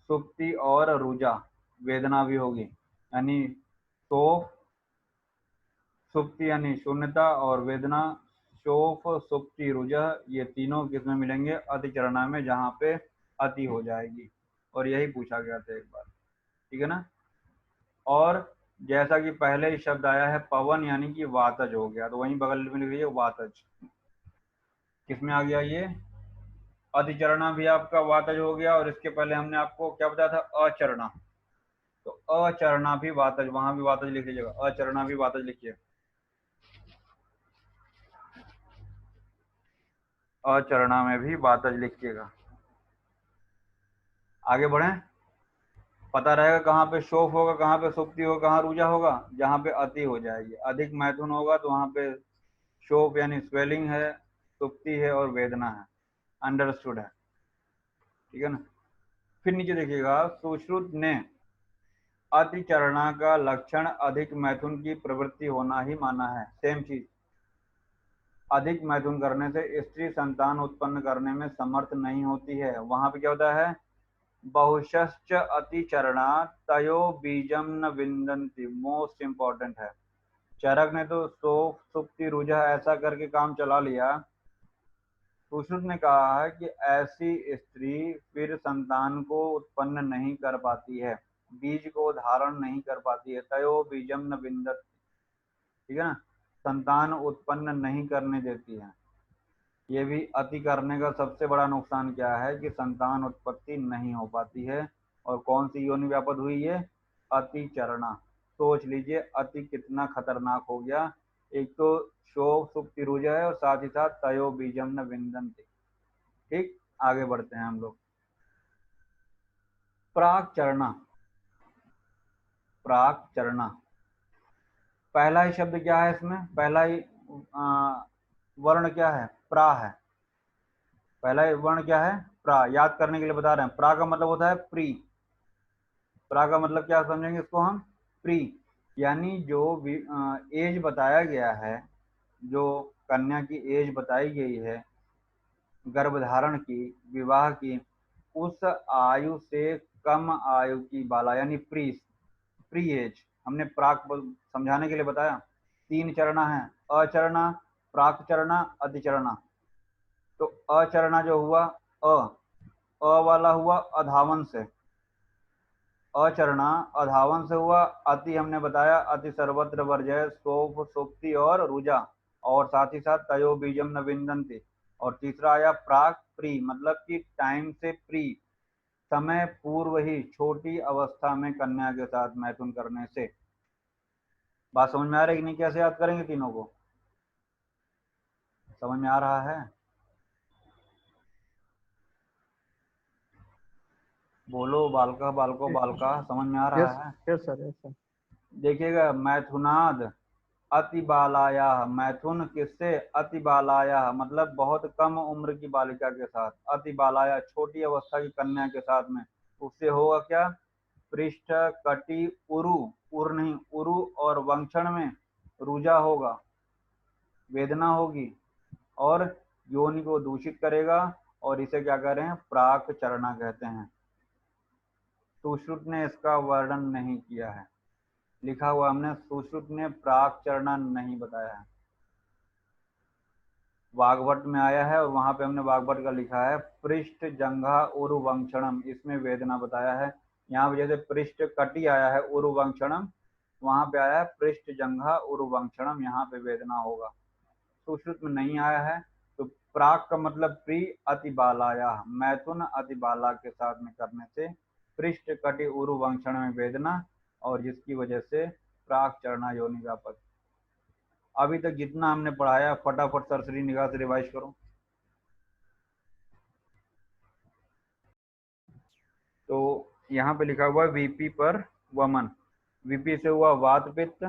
सुप्ति और रुजा वेदना भी होगी, यानी सोफ सुप्ति यानी शून्यता और वेदना, शोफ सुप्ति रुजा, ये तीनों किसमें मिलेंगे? अतिचरणा में, जहाँ पे अति हो जाएगी। और यही पूछा गया था एक बार, ठीक है ना। और जैसा कि पहले ही शब्द आया है पवन यानी कि वातज हो गया, तो वहीं बगल में लिख लीजिए वातज। किसमें आ गया ये? अतिचरणा भी आपका वातज हो गया, और इसके पहले हमने आपको क्या बताया था? अचरणा। तो अचरणा भी वातज, वहां भी वातज लिख लीजिएगा, अचरणा भी वातज लिखिए, अचरणा में भी वातज लिखिएगा। आगे बढ़ें, पता रहेगा कहाँ पे शोफ होगा, कहाँ पे सुप्ति होगा, कहाँ रुजा होगा, जहाँ पे अति हो जाएगी। अधिक मैथुन होगा तो वहां पे शोफ यानी स्वेलिंग है, सुप्ति है और वेदना है। अंडरस्टूड है, ठीक है ना। फिर नीचे देखिएगा, सुश्रुत ने अतिचरणा का लक्षण अधिक मैथुन की प्रवृत्ति होना ही माना है। सेम चीज, अधिक मैथुन करने से स्त्री संतान उत्पन्न करने में समर्थ नहीं होती है। वहां पे क्या होता है? बहुशश्च अतिचरणा तयो बीजम न विंदन्ति, मोस्ट इंपॉर्टेंट है। चरक ने तो सोफ सुप्ति रुजा ऐसा करके काम चला लिया, सुश्रुत ने कहा है कि ऐसी स्त्री फिर संतान को उत्पन्न नहीं कर पाती है, बीज को धारण नहीं कर पाती है। तयो बीजम न विंदत, ठीक है ना, संतान उत्पन्न नहीं करने देती है। ये भी अति करने का सबसे बड़ा नुकसान क्या है कि संतान उत्पत्ति नहीं हो पाती है। और कौन सी योनि व्यापद हुई है? अतिचरणा। सोच लीजिए अति कितना खतरनाक हो गया। एक तो शोभ सुप्ति रुजा है और साथ ही साथ तयो बीजम न विंदन्ति। ठीक, आगे बढ़ते हैं हम लोग। प्राक चरणा, प्राक चरणा, पहला ही शब्द क्या है इसमें? पहला ही वर्ण क्या है? प्रा है। पहला वर्ण क्या है? प्रा। याद करने के लिए बता रहे हैं, प्रा का मतलब होता है प्री। प्रा का मतलब क्या समझेंगे इसको हम? प्री, यानी जो एज बताया गया है, जो कन्या की एज बताई गई है गर्भधारण की, विवाह की, उस आयु से कम आयु की बाला यानी प्री, प्री एज। हमने प्राक समझाने के लिए बताया। तीन चरणा है, अचरणा, प्राक चरणा, अधिचरणा। तो अचरणा जो हुआ, अ वाला हुआ अधावन से, अचरणा अधावन से हुआ। अति हमने बताया, अति सर्वत्र वर्जय, सोफ सुप्ति और रुजा, और साथ ही साथ तयो बीजम न विंदन्ति। और तीसरा आया प्राक, प्री, मतलब कि टाइम से प्री, समय पूर्व ही, छोटी अवस्था में कन्या के साथ मैथुन करने से। बात समझ में आ रही है कि नहीं? कैसे याद करेंगे तीनों को? समझ में आ रहा है? बोलो बालका, बालको बालका, समझ में आ रहा यस है? Yes sir, yes sir. देखिएगा, मैथुनाद अति बालाया, मैथुन किससे? अति बालाया, मतलब बहुत कम उम्र की बालिका के साथ। अति बालाया, छोटी अवस्था की कन्या के साथ में। उससे होगा क्या? पृष्ठ कटी उरु, उर नहीं उरु, और वंक्षण में रुजा होगा, वेदना होगी, और योनि को दूषित करेगा, और इसे क्या कह रहे हैं? प्राक चरणा कहते हैं। सुश्रुत ने इसका वर्णन नहीं किया है, लिखा हुआ हमने, सुश्रुत ने प्राक चरणा नहीं बताया है। वाग्भट में आया है, और वहां पे हमने वाग्भट का लिखा है पृष्ठ जंघा उरुवंक्षणम, इसमें वेदना बताया है। यहाँ पे जैसे पृष्ठ कटी आया है उरुवंक्षणम, वहां पे आया है पृष्ठ जंघा उरुवंक्षणम, यहाँ पे वेदना होगा। सुश्रुत में नहीं आया है। तो प्राक का मतलब प्री, अति बालाया, मैथुन अति बाला के साथ में करने से पृष्ठ कटि उरुवंक्षण में वेदना, और जिसकी वजह से प्राक चरणा योनि व्यापक। अभी तक जितना हमने पढ़ाया फटाफट सरसरी निगाह से रिवाइज करो। तो यहाँ पे लिखा हुआ है वीपी पर वमन, विपी से हुआ वात पित्त,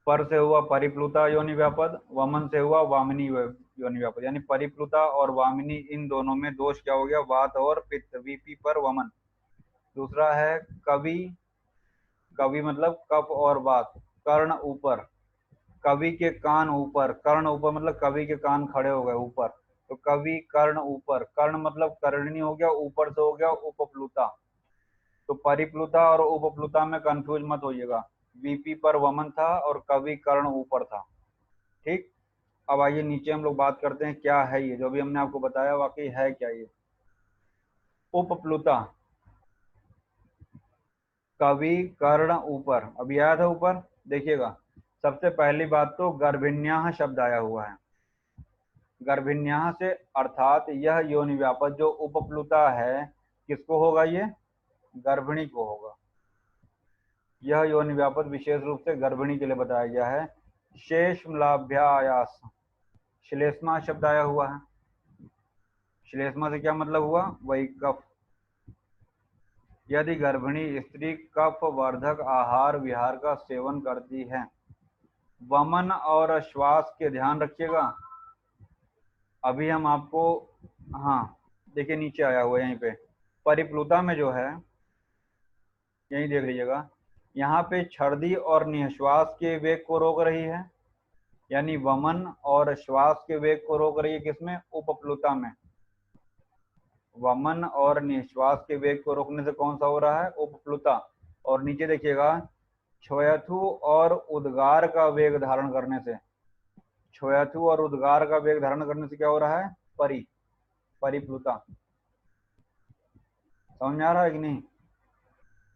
पर से हुआ परिप्लुता योनि व्यापद, वमन से हुआ वामिनी योनि व्यापद। यानी परिप्लुता और वामिनी इन दोनों में दोष क्या हो गया, वात और पित्त, वीपी पर वमन। दूसरा है कवि, कवि मतलब कफ और वात, कर्ण ऊपर, कवि के कान ऊपर, कर्ण ऊपर मतलब कवि के कान खड़े हो गए ऊपर, तो कवि कर्ण ऊपर, कर्ण मतलब कर्णनी हो गया, ऊपर से हो गया उपप्लुता। तो परिप्लुता और उपप्लुता में कंफ्यूज मत होइएगा, वीपी पर वमन था और कवि कर्ण ऊपर था। ठीक, अब आइए नीचे हम लोग बात करते हैं क्या है ये, जो भी हमने आपको बताया वाकई है क्या ये। उपप्लुता, कवि कर्ण ऊपर, अभी आया था ऊपर, देखिएगा सबसे पहली बात तो गर्भिण्या शब्द आया हुआ है। गर्भिण्या से अर्थात यह योनि व्यापक जो उपप्लुता है किसको होगा, ये गर्भिणी को होगा। यह योनि व्यापक विशेष रूप से गर्भिणी के लिए बताया गया है। शेषमलाभ्यायास, श्लेष्मा शब्द आया हुआ है। श्लेष्मा से क्या मतलब हुआ, वही कफ। यदि गर्भिणी स्त्री कफ वर्धक आहार विहार का सेवन करती है, वमन और श्वास के ध्यान रखिएगा। अभी हम आपको, हाँ देखिए नीचे आया हुआ है यहीं पे, परिप्लुता में जो है, यहीं देख लीजिएगा, यहाँ पे छर्दी और निश्वास के वेग को रोक रही है, यानी वमन और श्वास के वेग को रोक रही है किसमें, उपप्लुता में। वमन और निश्वास के वेग को रोकने से कौन सा हो रहा है, उपप्लुता। और नीचे देखिएगा, छयथु और उद्गार का वेग धारण करने से, छयथु और उद्गार का वेग धारण करने से क्या हो रहा है, परिप्लुता। समझ में आ रहा है कि नहीं।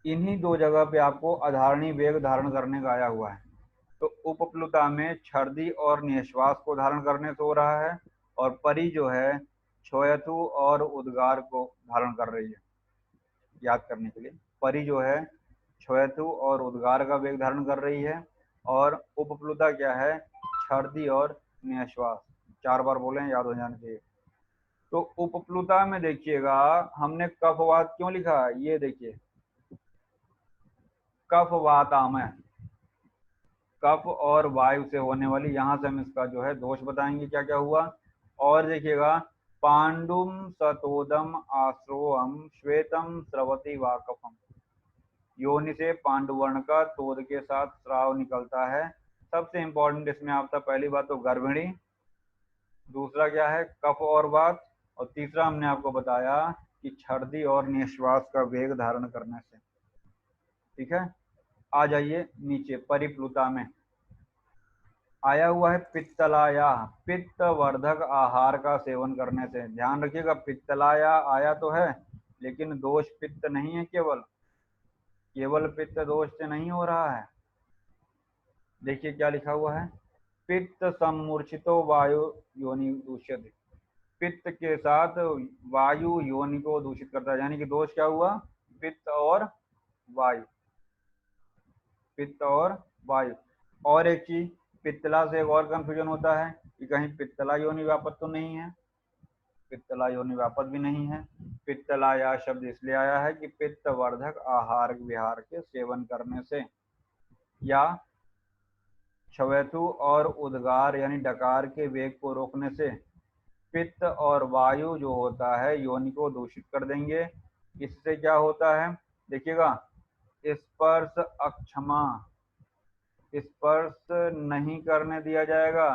इन्हीं दो जगह पे आपको अधारणी वेग धारण करने का आया हुआ है। तो उपप्लुता में छर्दी और निश्वास को धारण करने से हो रहा है, और परी जो है छयथु और उद्गार को धारण कर रही है। याद करने के लिए, परी जो है छयथु और उद्गार का वेग धारण कर रही है, और उपप्लुता क्या है, छर्दी और निश्वास। 4 बार बोले, याद हो जाना चाहिए। तो उपप्लुता में देखिएगा हमने कफवात क्यों लिखा है, ये देखिए कफवातामय, कफ और वायु से होने वाली, यहाँ से हम इसका जो है दोष बताएंगे क्या क्या हुआ। और देखिएगा, पांडुम सतोदम आश्रोम श्वेतम स्रवती वा कफम, योनि से पांडुवर्ण का तोद के साथ स्राव निकलता है। सबसे इंपॉर्टेंट इसमें आता पहली बात तो गर्भिणी, दूसरा क्या है कफ और वात, और तीसरा हमने आपको बताया कि छर्दी और निश्वास का वेग धारण करने से। ठीक है, आ जाइए नीचे, परिप्लुता में आया हुआ है पित्तलाया, पित्त वर्धक आहार का सेवन करने से। ध्यान रखिएगा, पित्तलाया आया तो है, लेकिन दोष पित्त नहीं है, केवल केवल पित्त दोष से नहीं हो रहा है। देखिए क्या लिखा हुआ है, पित्त सम्मूर्छितो वायु योनि दूषित, पित्त के साथ वायु योनि को दूषित करता है। यानी कि दोष क्या हुआ, पित्त और वायु, पित्त और वायु। और एक चीज, पित्तला से एक और कंफ्यूजन होता है कि कहीं पित्तला योनि व्यापक तो नहीं है, पित्तला योनि व्यापक भी नहीं है। पित्तला या शब्द इसलिए आया है कि पित्त वर्धक आहार विहार के सेवन करने से, या छवेतु और उद्गार यानी डकार के वेग को रोकने से पित्त और वायु जो होता है योनि को दूषित कर देंगे। इससे क्या होता है, देखिएगा, स्पर्श अक्षमा, स्पर्श नहीं करने दिया जाएगा,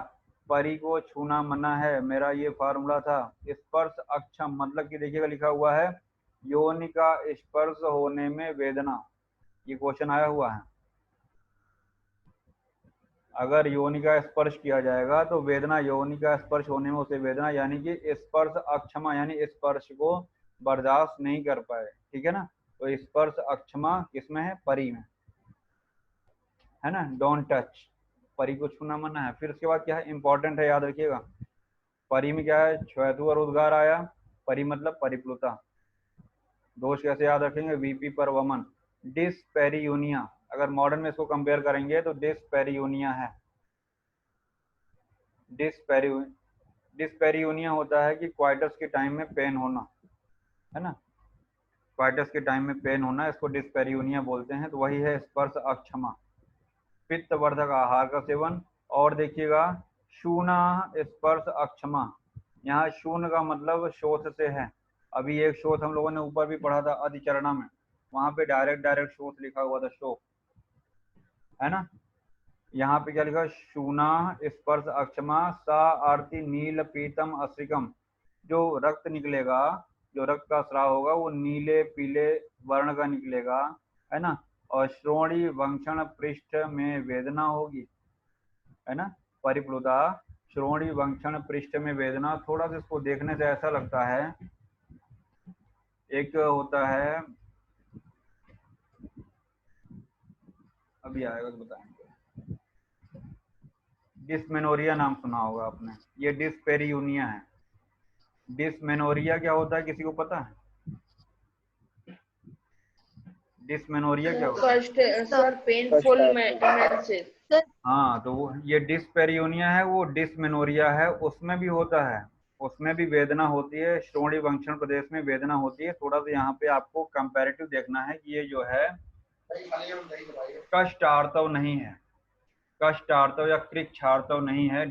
परी को छूना मना है, मेरा ये फार्मूला था। स्पर्श अक्षम मतलब कि देखिएगा लिखा हुआ है योनि का स्पर्श होने में वेदना, ये क्वेश्चन आया हुआ है। अगर योनि का स्पर्श किया जाएगा तो वेदना, योनि का स्पर्श होने में उसे वेदना, यानी कि स्पर्श अक्षमा यानी स्पर्श को बर्दाश्त नहीं कर पाए। ठीक है ना, तो स्पर्श अक्षमा किसमें है, परी में है ना, डोंट टच, परी को छूना मना है। फिर उसके बाद क्या है, इंपॉर्टेंट है, याद रखिएगा, परी में क्या है, छयतु और उद्गार आया, परी मतलब परिप्लुता। दोष कैसे याद रखेंगे, वीपी पर वमन। डिस्पेरियूनिया, अगर मॉडर्न में इसको कंपेयर करेंगे तो डिस्पेरियूनिया है। डिस्पेरियूनिया होता है कि क्वाइटस के टाइम में पेन होना, है ना। क्वाइटस के टाइम में पेन होना, इसको डिस्पेरियूनिया बोलते हैं। तो वही है स्पर्श अक्षमा। पित्तवर्धक आहार का सेवन। और देखिएगा शूना स्पर्श अक्षमा, यहाँ शून्य का मतलब शोथ से है। अभी एक शोथ हम लोगों ने ऊपर भी पढ़ा था अधिचरणा में, वहां पे डायरेक्ट शोथ लिखा हुआ था, शोथ, है ना। यहाँ पे क्या लिखा, शूना स्पर्श अक्षमा सा आरती नील पीतम अश्रिकम। जो रक्त निकलेगा, जो रक्त का स्राव होगा वो नीले पीले वर्ण का निकलेगा, है ना। और श्रोणी वंक्षण पृष्ठ में वेदना होगी, है ना। परिप्लुता श्रोणी वंक्षण पृष्ठ में वेदना। थोड़ा सा इसको देखने से ऐसा लगता है, एक होता है, अभी आएगा तो बताएंगे, डिस्मेनोरिया नाम सुना होगा आपने, ये डिस्पेरियूनिया है। डिस्मेनोरिया क्या होता है, किसी को पता है? डिस्मेनोरिया क्या होता है? कष्ट सर, पेनफुल मेंसेस। हाँ, तो वो ये डिस्पेरियोनिया है, वो डिस्मेनोरिया है, उसमें भी होता है, उसमें भी वेदना होती है, श्रोणी वंक्षण प्रदेश में वेदना होती है। थोड़ा सा यहाँ पे आपको कंपैरेटिव देखना है कि ये जो है कष्ट आर्तव नहीं है, कष्ट आर्तव या कृच्छार्तव नहीं है,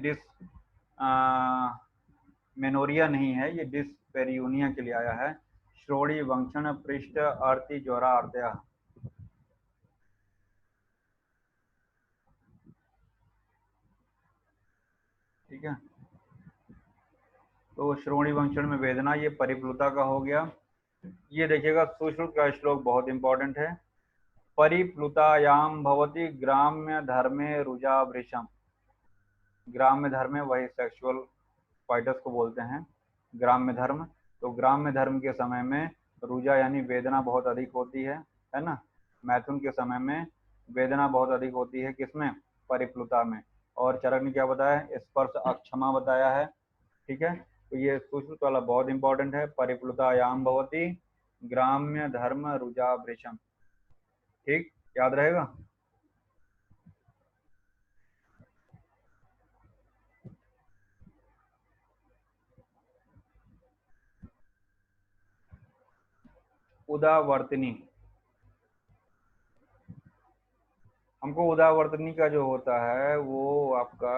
मेनोरिया नहीं है, ये डिस्पेरियोनिया के लिए आया है। श्रोणी वंक्षण पृष्ठ आरती ज्वरा आर्तया। ठीक है, तो श्रोणी वंक्षण में वेदना, ये परिप्लुता का हो गया। ये देखिएगा सुश्रुत का श्लोक बहुत इंपॉर्टेंट है। परिप्लुतायाम भवति ग्राम्य धर्मे रुजा वृषम। ग्राम्य धर्म वही सेक्सुअल क्वाइटस को बोलते हैं, ग्राम्य धर्म। तो ग्राम्य धर्म के समय में रुजा यानी वेदना बहुत अधिक होती है ना। मैथुन के समय में वेदना बहुत अधिक होती है, किसमें? परिप्लुता में। और चरक ने क्या बताया? स्पर्श अक्षमा बताया है। ठीक है, तो ये सुश्रुत वाला बहुत इंपॉर्टेंट है। परिप्लुतायाम भवति ग्राम्य धर्म रुजा वृषम। ठीक, याद रहेगा। उदावर्तनी, हमको उदावर्तनी का जो होता है वो आपका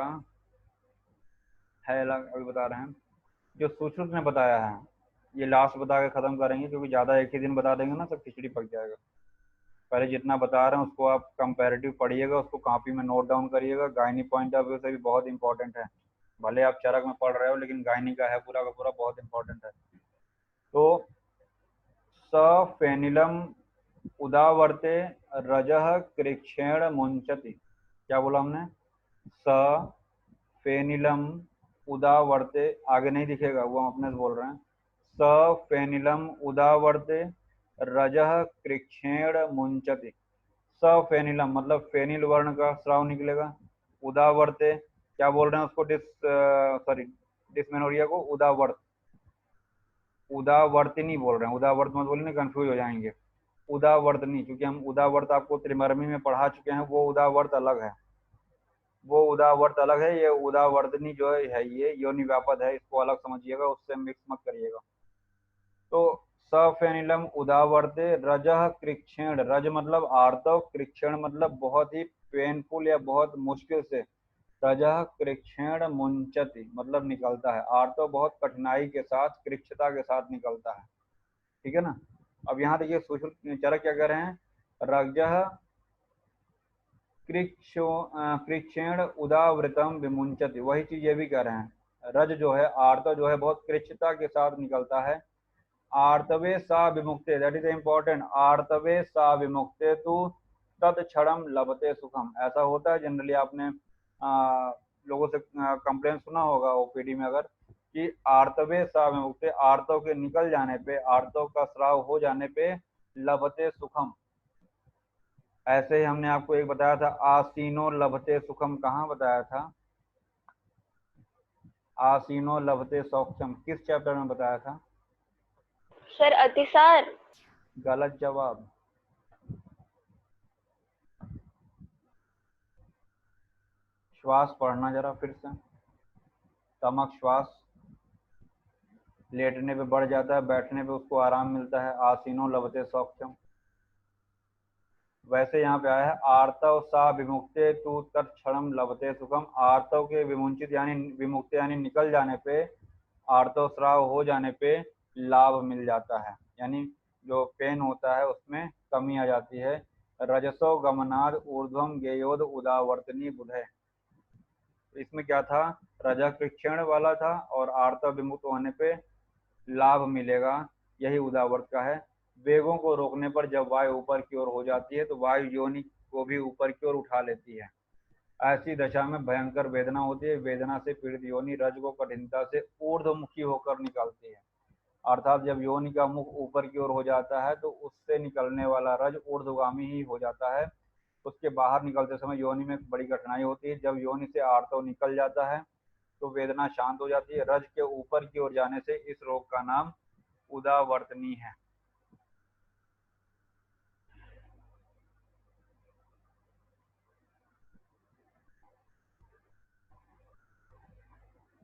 है, अभी बता रहे हैं, जो सुश्रुत ने बताया है। ये लास्ट बता के खत्म करेंगे, क्योंकि ज्यादा एक ही दिन बता देंगे ना तो खिचड़ी पक जाएगा। पहले जितना बता रहे हैं उसको आप कंपैरेटिव पढ़िएगा, उसको कॉपी में नोट डाउन करिएगा। गायनी पॉइंट ऑफ व्यू से भी बहुत इंपॉर्टेंट है। भले आप चरक में पढ़ रहे हो, लेकिन गायनी का है पूरा का पूरा, बहुत इंपॉर्टेंट है। तो सफेनिलम उदावर्ते रजः कृच्छेण मुंचति। क्या बोला हमने? सफेनिलम उदावर्ते, आगे नहीं दिखेगा, वो हम अपने से बोल रहे हैं। सफेनिलम उदावर्ते रजः कृच्छेण मुंचति। सफेनिलम मतलब फेनिल वर्ण का स्राव निकलेगा। उदावर्ते क्या बोल रहे हैं उसको? डिस्मेनोरिया को उदावर्त, उदावर्तनी बोल रहे हैं। उदावर्त मत बोलने, कंफ्यूज हो जाएंगे। उदावर्तनी, क्योंकि हम उदावर्त आपको त्रिमर्मी में पढ़ा चुके हैं, वो उदावर्त अलग है, वो उदावर्त अलग है। ये उदावर्तनी जो है ये योनि व्यापद है, इसको अलग समझिएगा, उससे मिक्स मत करिएगा। तो सफेनिलम उदावर्ते रजः कृच्छेण, रज मतलब आर्तव, कृच्छेण मतलब बहुत ही पेनफुल या बहुत मुश्किल से। रजः कृच्छेण मुंचति मतलब निकलता है, आर्तव बहुत कठिनाई के साथ, कृच्छता के साथ निकलता है। ठीक है ना। अब यहाँ देखिए सुश्रुत चरक क्या कह रहे हैं? रजः कृच्छेण उदावृतम विमुंचति, वही चीज ये भी कह रहे हैं। रज जो है, आर्तव जो है बहुत कृच्छता के साथ निकलता है। आर्तवे सा विमुक्ते, दैट इज इम्पोर्टेंट। आर्तवे सा विमुक्ते तु तत्क्षणम लभते सुखम। ऐसा होता है जनरली, आपने लोगों से कंप्लेन सुना होगा ओपीडी में, अगर कि आर्तवे सा विमुक्ते, आर्तव के निकल जाने पे, आर्तव का स्राव हो जाने पे लभते सुखम। ऐसे ही हमने आपको एक बताया था, आसीनो लभते सुखम, कहाँ बताया था? आसीनो लभते सौख्यम, किस चैप्टर में बताया था? सर अतिसार। गलत जवाब। श्वास पढ़ना जरा फिर से, तमक श्वास। लेटने पे बढ़ जाता है, बैठने पे उसको आराम मिलता है। आसीनो लभते सौख्यम। वैसे यहाँ पे आया है आर्तव सा विमुक्ते तू तत्क्षणम लभते सुखम। आर्तव के विमुंचित यानी विमुक्त यानी निकल जाने पे, आर्तव स्राव हो जाने पे लाभ मिल जाता है, यानी जो पेन होता है उसमें कमी आ जाती है। रजसो गमनाद ऊर्ध्वम गेयोद उदावर्तनी बुधे। इसमें क्या था, रजक क्षीण वाला था और आर्तव विमुक्त होने पे लाभ मिलेगा, यही उदावर्त का है। वेगों को रोकने पर जब वायु ऊपर की ओर हो जाती है तो वायु योनि को भी ऊपर की ओर उठा लेती है। ऐसी दशा में भयंकर वेदना होती है। वेदना से पीड़ित योनि रज को कठिनता से ऊर्ध्वमुखी होकर निकालती है। अर्थात जब योनि का मुख ऊपर की ओर हो जाता है तो उससे निकलने वाला रज ऊर्ध्वगामी ही हो जाता है। उसके बाहर निकलते समय योनि में बड़ी कठिनाई होती है। जब योनि से आर्तव निकल जाता है तो वेदना शांत हो जाती है। रज के ऊपर की ओर जाने से इस रोग का नाम उदावर्तनी है।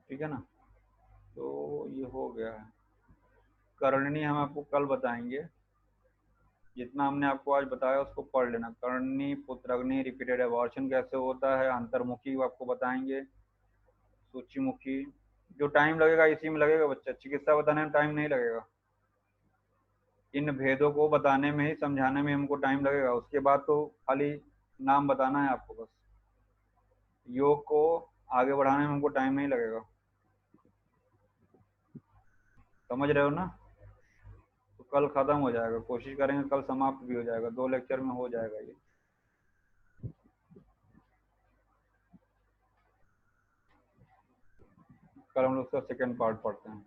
ठीक है ना, तो ये हो गया है। करणी हम आपको कल बताएंगे, जितना हमने आपको आज बताया उसको पढ़ लेना। करणी, पुत्रग्नि, रिपीटेड एबॉर्शन कैसे होता है, अंतर्मुखी आपको बताएंगे, सूचीमुखी। जो टाइम लगेगा इसी में लगेगा बच्चा, चिकित्सा बताने में टाइम नहीं लगेगा। इन भेदों को बताने में ही, समझाने में हमको टाइम लगेगा। उसके बाद तो खाली नाम बताना है आपको बस। योग को आगे बढ़ाने में हमको टाइम नहीं लगेगा। समझ रहे हो ना? तो कल खत्म हो जाएगा, कोशिश करेंगे कल समाप्त भी हो जाएगा, 2 लेक्चर में हो जाएगा ये। कल हम लोग उसका सेकेंड पार्ट पढ़ते हैं।